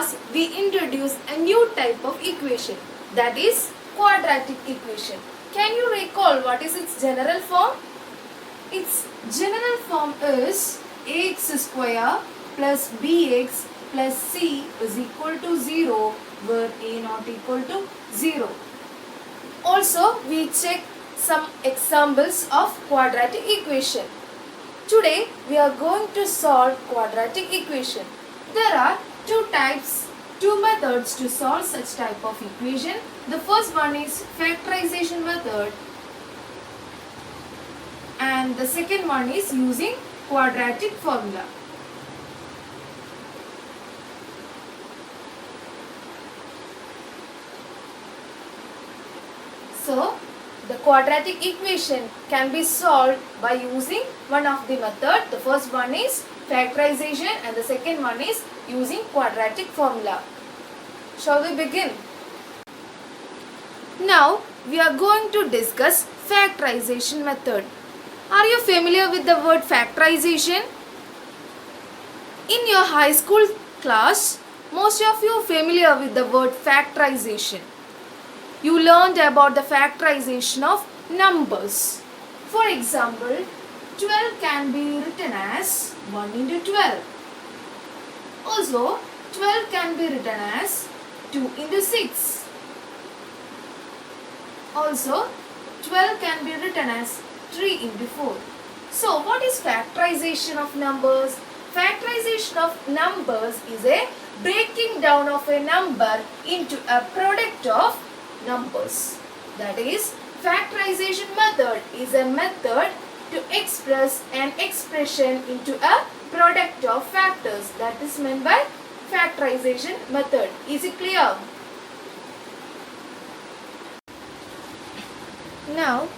class we introduced a new type of equation, that is quadratic equation. Can you recall what is its general form? Its general form is ax square plus bx plus c is equal to 0 where a not equal to 0. Also we check some examples of quadratic equation. Today we are going to solve quadratic equation. There are two methods to solve such type of equation. The first one is factorization method and the second one is using quadratic formula. So, the quadratic equation can be solved by using one of the method. The first one is factorization and the second one is using quadratic formula. Shall we begin? Now, we are going to discuss factorization method. Are you familiar with the word factorization? In your high school class, most of you are familiar with the word factorization. You learned about the factorization of numbers. For example, 12 can be written as 1 into 12. Also, 12 can be written as 2 into 6. Also, 12 can be written as 3 into 4. So, what is factorization of numbers? Factorization of numbers is a breaking down of a number into a product of numbers. That is, factorization method is a method to express an expression into a product of factors. That is meant by factorization method. Is it clear? Now,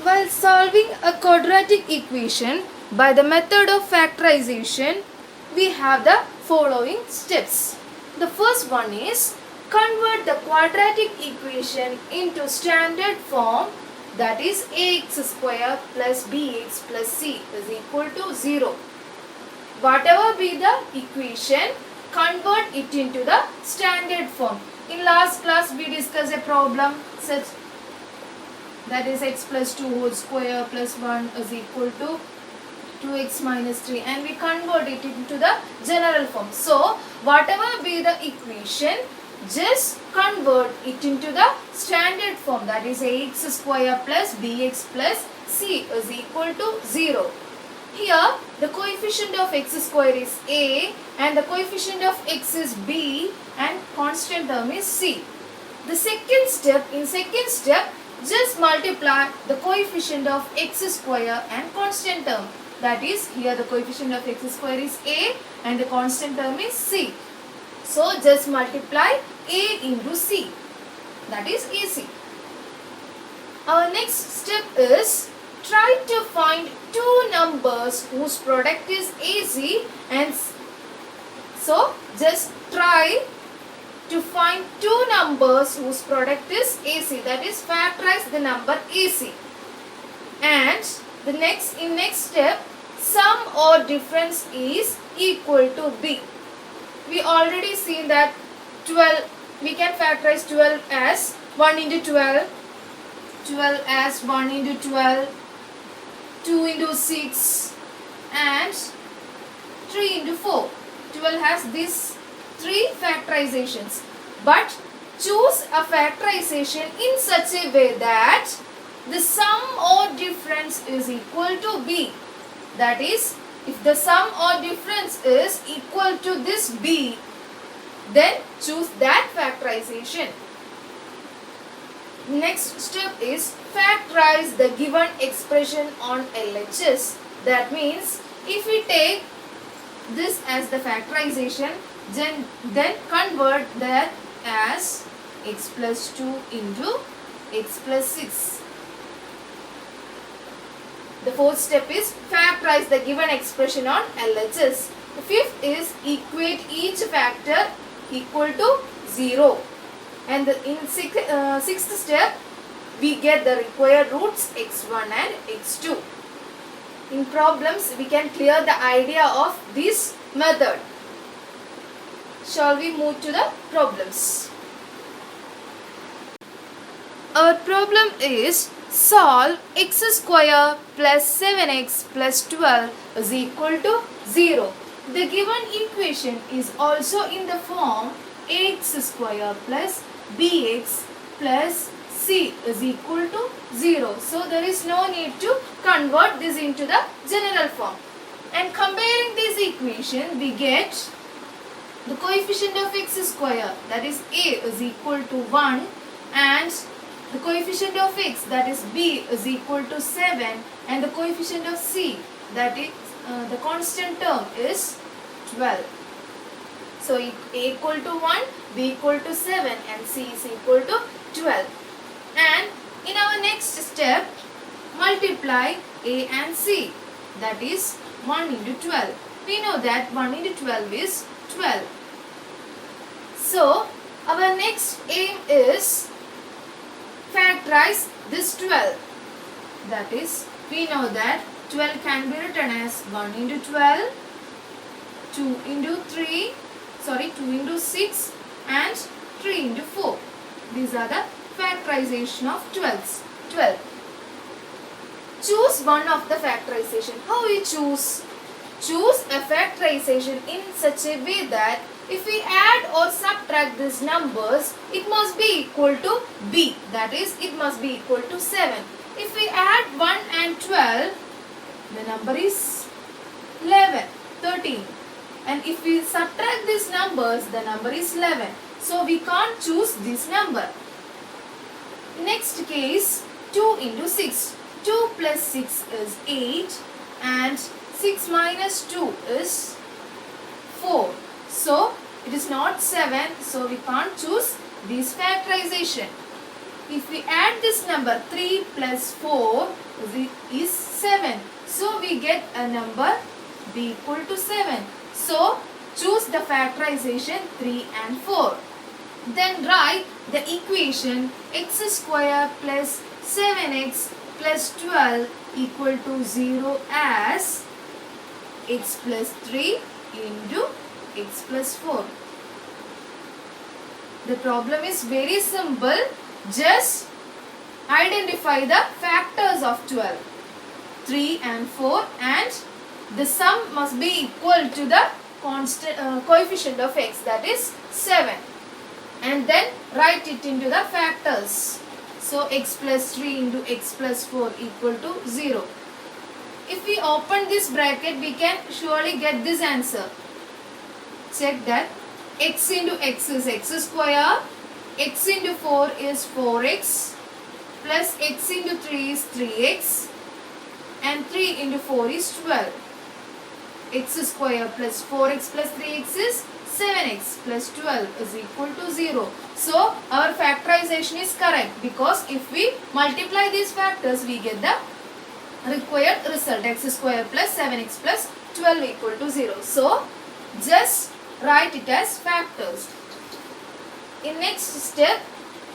while solving a quadratic equation by the method of factorization, we have the following steps. The first one is convert the quadratic equation into standard form, that is ax square plus bx plus c is equal to 0. Whatever be the equation, convert it into the standard form. In last class we discussed a problem such that is x plus 2 whole square plus 1 is equal to 2x minus 3 and we convert it into the general form. So, whatever be the equation, just convert it into the standard form, that is ax square plus bx plus c is equal to 0. Here the coefficient of x square is a and the coefficient of x is b and constant term is c. In second step just multiply the coefficient of x square and constant term, that is here the coefficient of x square is a and the constant term is c. So, just multiply a into c, that is AC. Our next step is try to find two numbers whose product is AC and so just try to find two numbers whose product is AC, that is factorize the number AC. And the next step, sum or difference is equal to b. We already seen that 12, we can factorize 12 as 1 into 12, 12 as 1 into 12, 2 into 6 and 3 into 4. 12 has these three factorizations, but choose a factorization in such a way that the sum or difference is equal to b. That is, if the sum or difference is equal to this b, then choose that factorization. Next step is factorize the given expression on LHS. That means if we take this as the factorization, then convert that as x plus 2 into x plus 6. The fourth step is factorize the given expression on LHS. The fifth is equate each factor equal to 0. And in sixth step, we get the required roots x1 and x2. In problems, we can clear the idea of this method. shall we move to the problems? Our problem is solve x square plus 7x plus 12 is equal to 0. The given equation is also in the form ax square plus bx plus c is equal to 0. So there is no need to convert this into the general form. And comparing this equation, we get the coefficient of x square, that is a, is equal to 1, and the coefficient of x, that is b, is equal to 7, and the coefficient of c, that is the constant term, is 12. So a equal to 1, b equal to 7, and c is equal to 12. And in our next step, multiply a and c, that is 1 into 12. We know that 1 into 12 is 12. So our next aim is factorize this 12. That is, we know that 12 can be written as 1 into 12, 2 into 6, and 3 into 4. These are the factorization of 12. Choose one of the factorization. How we choose? Choose a factorization in such a way that if we add or subtract these numbers, it must be equal to b. That is, it must be equal to 7. If we add 1 and 12, the number is 11, 13. And if we subtract these numbers, the number is 11. So we can't choose this number. Next case, 2 into 6. 2 plus 6 is 8, and 6 minus 2 is 4. So it is not 7, so we can't choose this factorization. If we add this number, 3 plus 4 is 7. So we get a number b equal to 7. So choose the factorization 3 and 4. Then write the equation x square plus 7x plus 12 equal to 0 as x plus 3 into x plus 4. The problem is very simple. Just identify the factors of 12. 3 and 4, and the sum must be equal to the constant coefficient of x, that is 7. And then write it into the factors. So x plus 3 into x plus 4 equal to 0. If we open this bracket, we can surely get this answer. Check that x into x is x square, x into 4 is 4x, plus x into 3 is 3x, and 3 into 4 is 12. X square plus 4x plus 3x is 7x plus 12 is equal to 0. So our factorization is correct, because if we multiply these factors, we get the required result, x square plus 7x plus 12 equal to 0. So just write it as factors. In next step,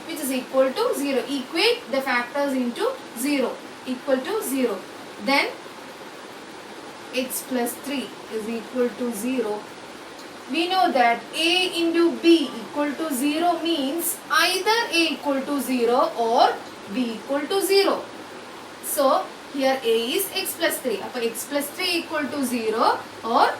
which is equal to 0, equate the factors into 0 equal to 0. Then x plus 3 is equal to 0. We know that a into b equal to 0 means either a equal to 0 or b equal to 0. So here a is x plus 3. Appo x plus 3 equal to 0 or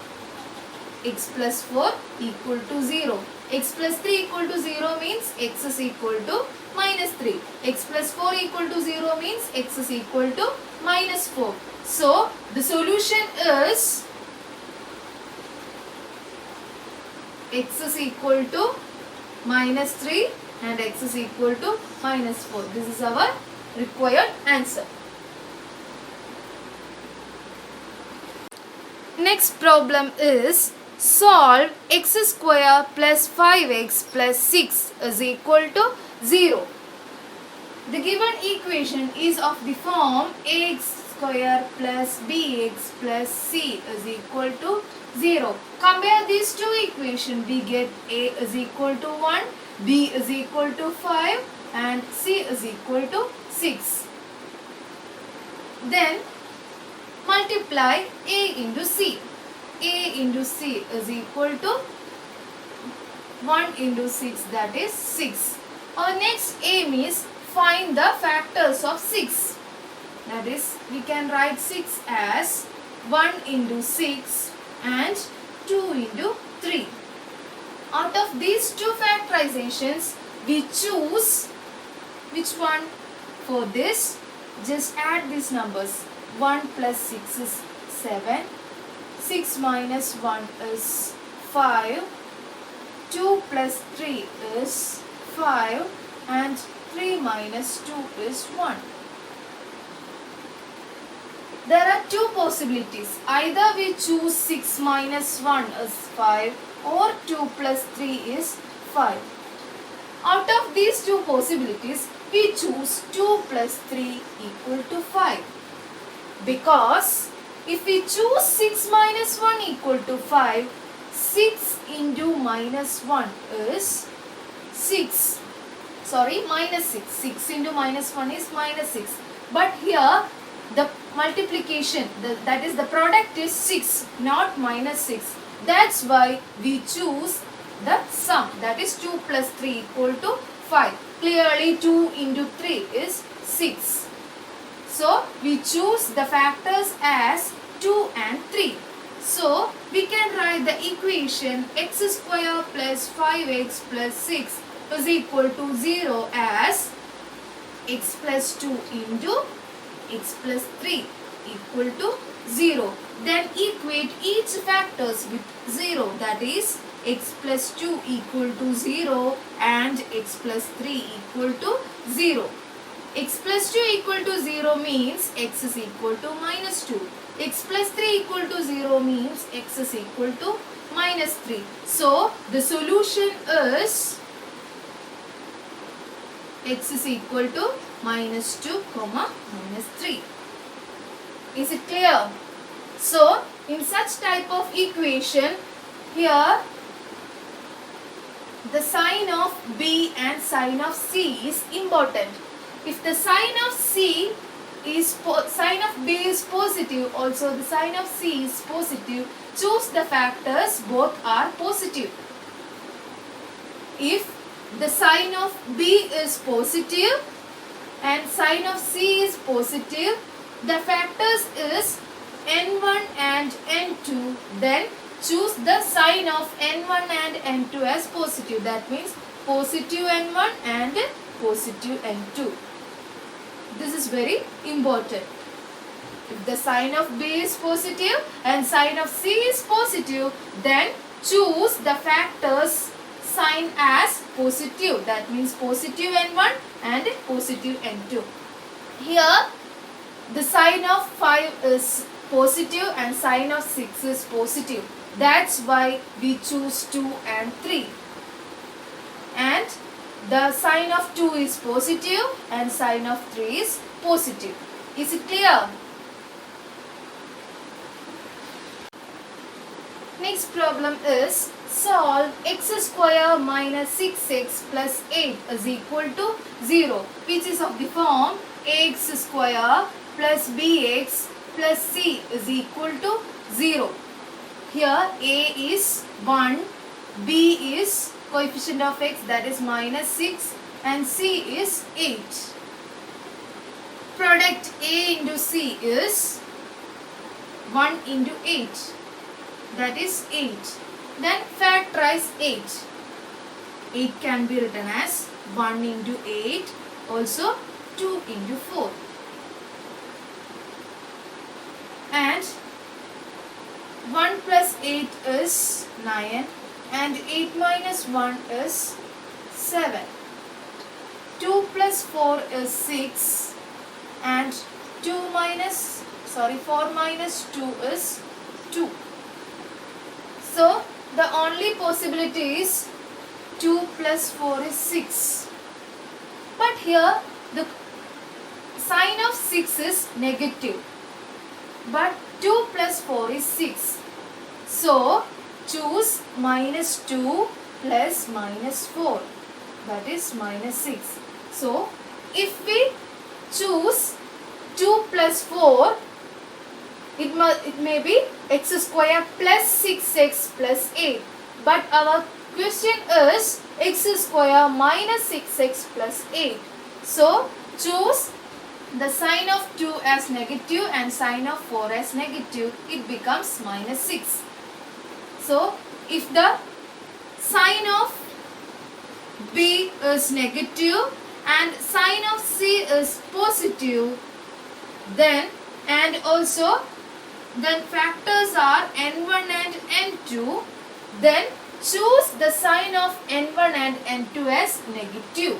x plus 4 equal to 0. X plus 3 equal to 0 means x is equal to minus 3. X plus 4 equal to 0 means x is equal to minus 4. So the solution is x is equal to minus 3 and x is equal to minus 4. This is our required answer. Next problem is solve x square plus 5x plus 6 is equal to 0. The given equation is of the form ax square plus bx plus c is equal to 0. Compare these two equations. We get a is equal to 1, b is equal to 5 and c is equal to 6. Then multiply a into c. A into c is equal to 1 into 6, that is 6. Our next aim is find the factors of 6. That is, we can write 6 as 1 into 6 and 2 into 3. Out of these two factorizations, we choose which one? For this, just add these numbers. 1 plus 6 is 7. 6 minus 1 is 5. 2 plus 3 is 5. And 3 minus 2 is 1. There are two possibilities. Either we choose 6 minus 1 is 5 or 2 plus 3 is 5. Out of these two possibilities, we choose 2 plus 3 equal to 5. Because if we choose 6 minus 1 equal to 5, 6 into minus 1 is 6. Sorry, minus 6. 6 into minus 1 is minus 6. But here the multiplication, that is the product is 6, not minus 6. That's why we choose the sum, that is 2 plus 3 equal to 5. Clearly 2 into 3 is 6. So we choose the factors as 2 and 3. So we can write the equation x square plus 5x plus 6 is equal to 0 as x plus 2 into x plus 3 equal to 0. Then equate each factors with 0, that is x plus 2 equal to 0 and x plus 3 equal to 0. X plus 2 equal to 0 means x is equal to minus 2. X plus 3 equal to 0 means x is equal to minus 3. So the solution is x is equal to minus 2 comma minus 3. Is it clear? So in such type of equation, here the sign of B and sign of C is important. If the sign of C is sign of B is positive, also the sign of C is positive, choose the factors both are positive. If the sign of B is positive and sign of C is positive, the factors is n1 and n2, then choose the sign of n1 and n2 as positive. That means positive n1 and positive n2. This is very important. If the sign of B is positive and sign of C is positive, then choose the factors sign as positive. That means positive n1 and positive n2. Here the sign of 5 is positive and sign of 6 is positive. That's why we choose 2 and 3. And the sign of 2 is positive and sign of 3 is positive. Is it clear? Next problem is solve x square minus 6x plus 8 is equal to 0, which is of the form ax square plus bx plus c is equal to 0. Here a is 1, b is coefficient of x, that is minus 6, and c is 8. Product a into c is 1 into 8, that is 8. Then factorize 8. 8 can be written as 1 into 8, also 2 into 4. And 1 plus 8 is 9 and 8 minus 1 is 7. 2 plus 4 is 6 and 4 minus 2 is 2. So the only possibility is 2 plus 4 is 6. But here the sign of 6 is negative. But 2 plus 4 is 6. So choose minus 2 plus minus 4. That is minus 6. So if we choose 2 plus 4, it may be x square plus 6x plus 8. But our question is x square minus 6x plus 8. So choose the sign of 2 as negative and sign of 4 as negative. It becomes minus 6. So if the sign of B is negative and sign of C is positive, then factors are n1 and n2, then choose the sign of n1 and n2 as negative.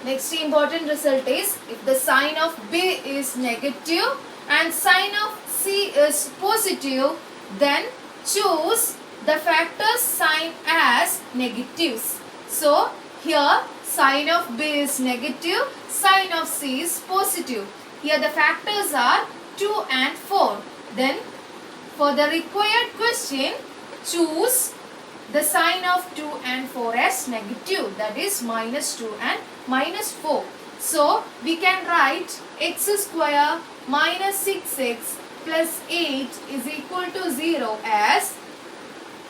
Next important result is if the sign of B is negative and sign of C is positive, then choose the factors sign as negatives. So here sign of B is negative, sign of C is positive. Here the factors are 2 and 4. Then for the required question, choose the sign of 2 and 4 as negative, that is minus 2 and minus 4. So we can write x square minus 6x plus 8 is equal to 0 as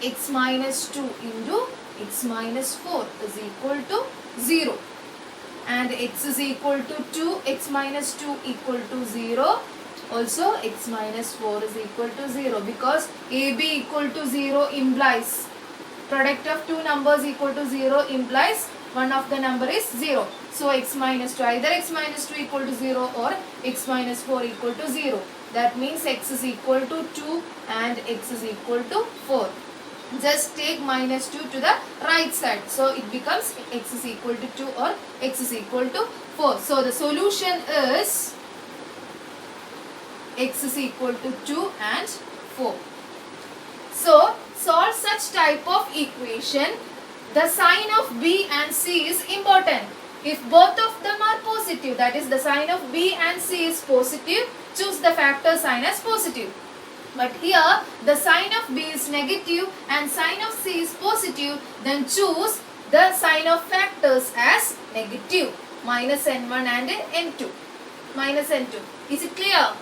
x minus 2 into x minus 4 is equal to 0. And x is equal to 2, x minus 2 equal to 0. Also x minus 4 is equal to 0, because AB equal to 0 implies product of two numbers equal to 0 implies one of the number is 0. So x minus 2, either x minus 2 equal to 0 or x minus 4 equal to 0. That means x is equal to 2 and x is equal to 4. Just take minus 2 to the right side. So it becomes x is equal to 2 or x is equal to 4. So the solution is x is equal to 2 and 4. So solve such type of equation. The sign of B and C is important. If both of them are positive, that is the sign of B and C is positive, choose the factor sign as positive. But here the sign of B is negative and sign of C is positive, then choose the sign of factors as negative, minus n1 and n2. Minus n2. Is it clear?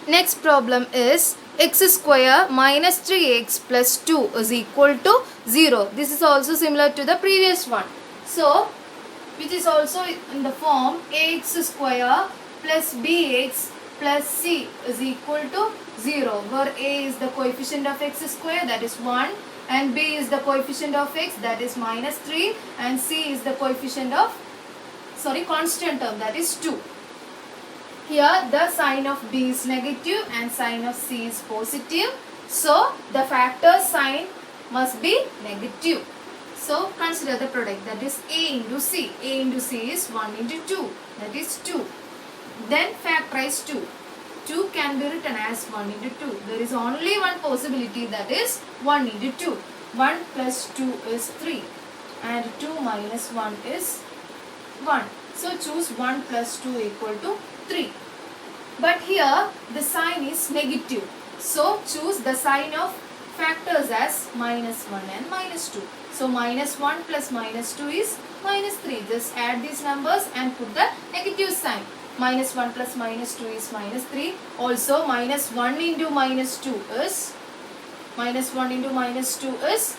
Next problem is x square minus 3x plus 2 is equal to 0. This is also similar to the previous one. So, which is also in the form ax square plus bx plus c is equal to 0, where a is the coefficient of x square, that is 1, and b is the coefficient of x, that is minus 3, and c is the coefficient of constant term, that is 2. Here the sign of B is negative and sign of C is positive. So the factor sign must be negative. So consider the product, that is A into C. A into C is 1 into 2, that is 2. Then factorize 2. 2 can be written as 1 into 2. There is only one possibility, that is 1 into 2. 1 plus 2 is 3 and 2 minus 1 is 1. So choose 1 plus 2 equal to 3. But here the sign is negative. So choose the sign of factors as minus 1 and minus 2. So minus 1 plus minus 2 is minus 3. Just add these numbers and put the negative sign. Minus 1 plus minus 2 is minus 3. Also minus 1 into minus 2 is minus 1 into minus 2 is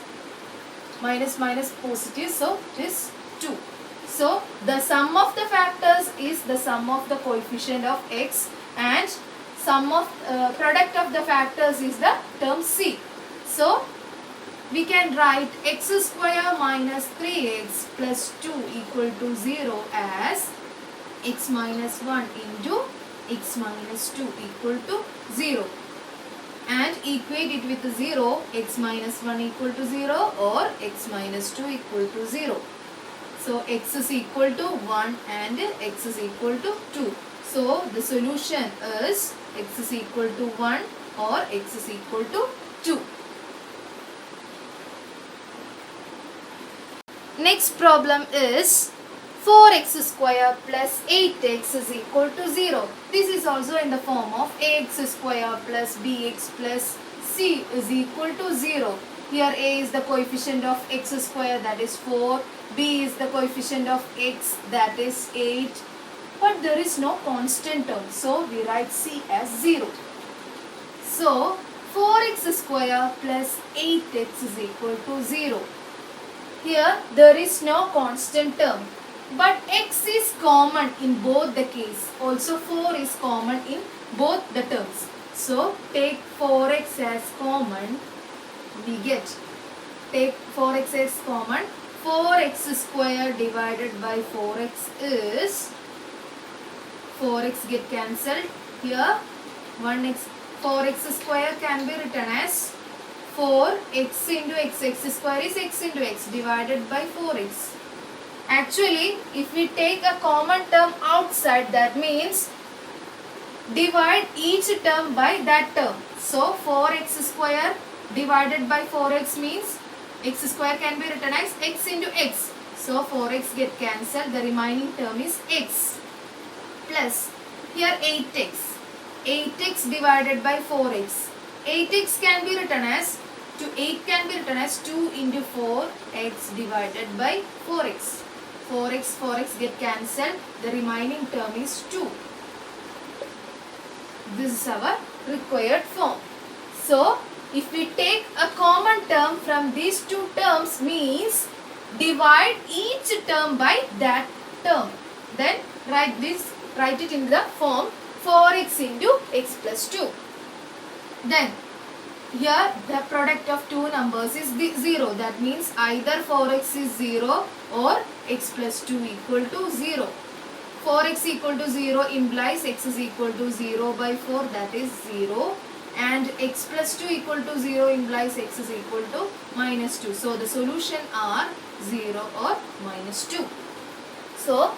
minus positive. So it is 2. So the sum of the factors is the sum of the coefficient of x, and sum of product of the factors is the term c. So we can write x square minus 3x plus 2 equal to 0 as x minus 1 into x minus 2 equal to 0, and equate it with 0, x minus 1 equal to 0 or x minus 2 equal to 0. So x is equal to 1 and x is equal to 2. So the solution is x is equal to 1 or x is equal to 2. Next problem is 4x square plus 8x is equal to 0. This is also in the form of ax square plus bx plus c is equal to 0. Here a is the coefficient of x square, that is 4. B is the coefficient of x, that is 8. But there is no constant term. So we write c as 0. So 4x square plus 8x is equal to 0. Here there is no constant term, but x is common in both the case. Also 4 is common in both the terms. So take 4x as common, we get, take 4x as common, 4x square divided by 4x is, 4x get cancelled. Here 4x square can be written as 4x into x square is x into x divided by 4x. Actually, if we take a common term outside, that means divide each term by that term. So 4x square divided by 4x means x square can be written as x into x. So 4x get cancelled, the remaining term is x plus here 8x. 8x divided by 4x. 8x can be written as 8 can be written as 2 into 4x divided by 4x. 4x get cancelled, the remaining term is 2. This is our required form. So if we take a common term from these two terms means divide each term by that term. Then write it in the form 4x into x plus 2. Then here the product of two numbers is 0. That means either 4x is 0 or x plus 2 equal to 0. 4x equal to 0 implies x is equal to 0 by 4, that is 0. And x plus 2 equal to 0 implies x is equal to minus 2. So the solution are 0 or minus 2. So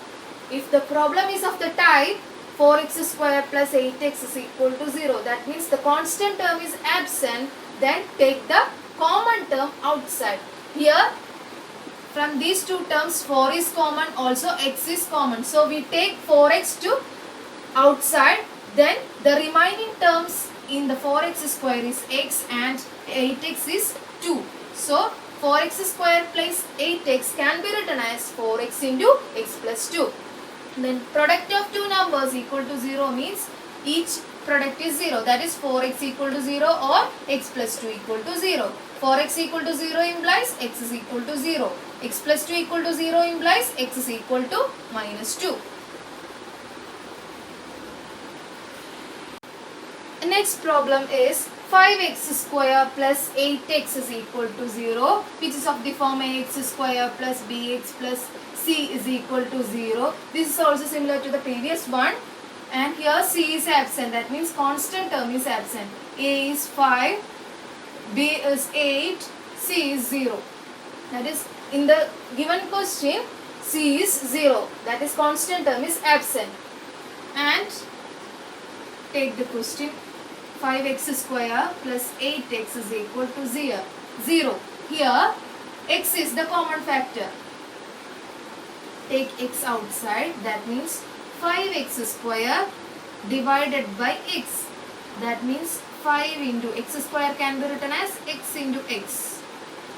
if the problem is of the type 4x square plus 8x is equal to 0, that means the constant term is absent, then take the common term outside. Here from these two terms 4 is common, also x is common. So we take 4x to outside, then the remaining terms in the 4x square is x and 8x is 2. So 4x square plus 8x can be written as 4x into x plus 2. Then product of two numbers equal to 0 means each product is 0. That is 4x equal to 0 or x plus 2 equal to 0. 4x equal to 0 implies x is equal to 0. X plus 2 equal to 0 implies x is equal to minus 2. Next problem is 5x square plus 8x is equal to 0, which is of the form ax square plus bx plus c is equal to 0. This is also similar to the previous one, and here c is absent, that means constant term is absent. A is 5, b is 8, c is 0. That is in the given question c is 0, that is constant term is absent. And take the question 5x square plus 8x is equal to 0. Here x is the common factor. Take x outside, that means 5x square divided by x. That means 5 into x square can be written as x into x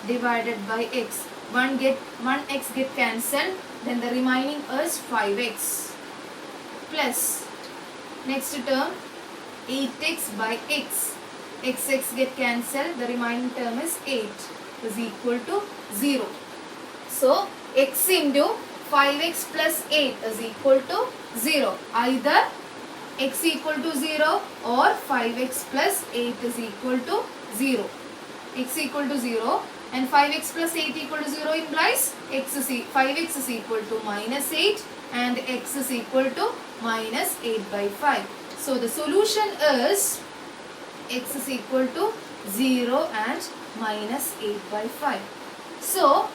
divided by x. 1x get cancelled, then the remaining is 5x plus next term 8x by x. X get cancelled, the remaining term is 8 is equal to 0. So x into 5x plus 8 is equal to 0. Either x equal to 0 or 5x plus 8 is equal to 0. X equal to 0 and 5x plus 8 equal to 0 implies 5x is equal to minus 8 and x is equal to minus 8 by 5. So the solution is x is equal to 0 and minus 8 by 5. So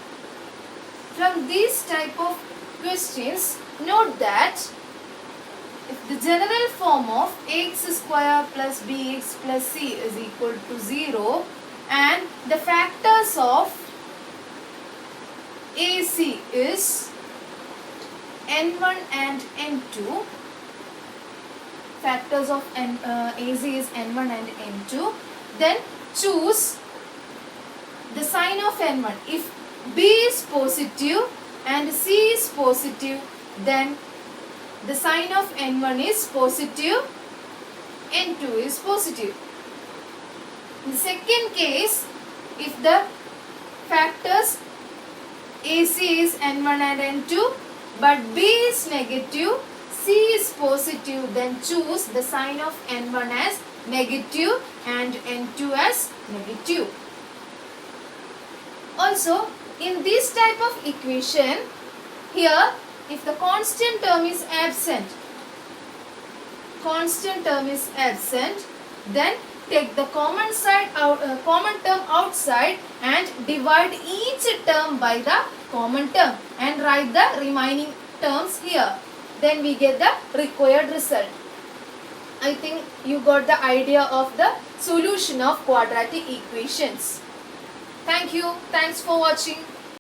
from these type of questions, note that if the general form of ax square plus bx plus c is equal to 0 and the factors of AC is n1 and n2, factors of AC is n1 and n2, then choose the sign of n1. If B is positive and C is positive, then the sign of n1 is positive, n2 is positive. In the second case, if the factors AC is n1 and n2 but B is negative, C is positive, then choose the sign of n1 as negative and n2 as negative. Also, in this type of equation, here if the constant term is absent, then take the common term outside and divide each term by the common term and write the remaining terms here. Then we get the required result. I think you got the idea of the solution of quadratic equations. Thank you. Thanks for watching.